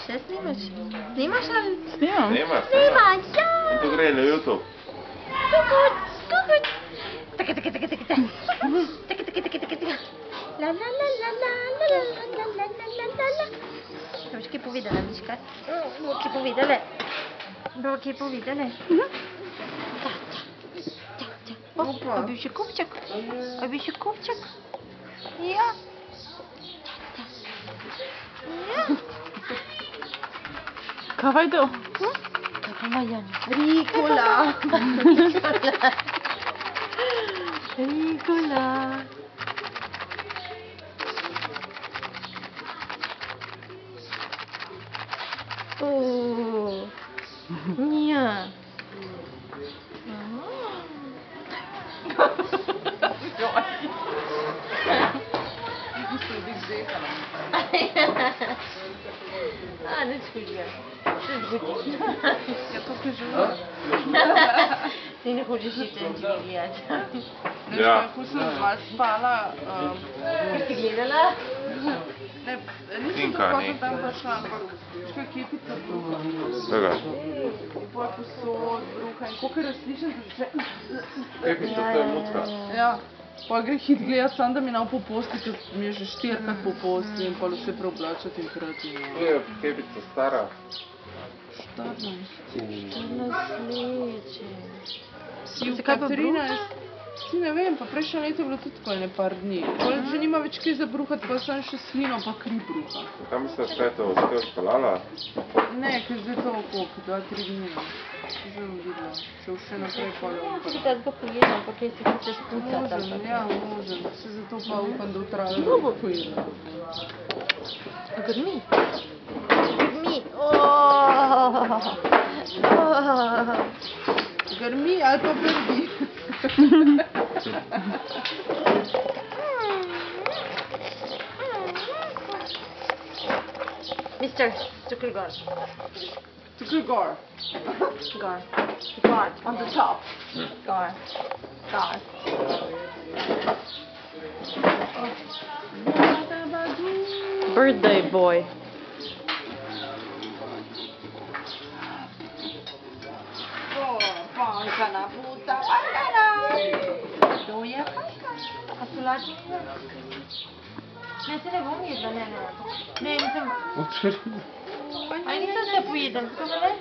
Še snimaš? Snimaš ali? Snimam. Snimaš, ja! To gre na YouTube. Kukuc, kukuc. Taka, taka, taka, taka, taka. Taka, taka, taka, taka, taka. La, la, la, la, la, la, la, la, la, la, la, la. Boš kaj povedala, Miška? Bo kaj povedala? Bo kaj povedala? Ta, ta, ta, ta. O, a bil še kupček? A bil še kupček? Ja. Ta, ta. Ja. Kaj je to? Kaj pa ima Jani? Rikola. Rikola. Rikola. Ja. A, nič hudega. Se zgodi. Ja, to kažu. Ti ne hočeš iti en TV gledati. Ja. Kako sem vas spala. Kaj si gledala? Ne, nisem tako sem tam prišla, ampak škaj kepica bruha. Tega. In pol posod, bruha in koliko različen se že... Kepica, to je mucka. Ja. Pol gre hit gledat sam, da mi na po posti, ker mi je že 4-krat po posti in pol vse preoblačati in krati. Tu je kepica stara. 14. 14 let že. Si v Zakaj pa 13? Si ne vem, pa prejšnje leto je bilo tudi tako ene par dni. Pol že nima več kaj za bruhati, pa sem še slino pa kri bruha. Kaj misliš, kaj je to? Ste jo spalala? Ne, ker zdaj to koliko, 2-3 dni. Zdaj bom videla, če bo še naprej pol. Če bi tako pojedla, ampak jaz se hoče spucati. Možem, ja, možem. Se zato pa upam, da utraja pojedla. A grmi? Grmi. Oh. Grmi ali pa brdi. Mister, tukaj gor. Tukaj gor. Gor. Gor. On the top. Gor. Gor. Birthday boy. Panka na puta, pankana. To je panka. A solači? Ne, se ne bom jedla, ne. Ne, nisem... A nisem se pojedla, tako da ne?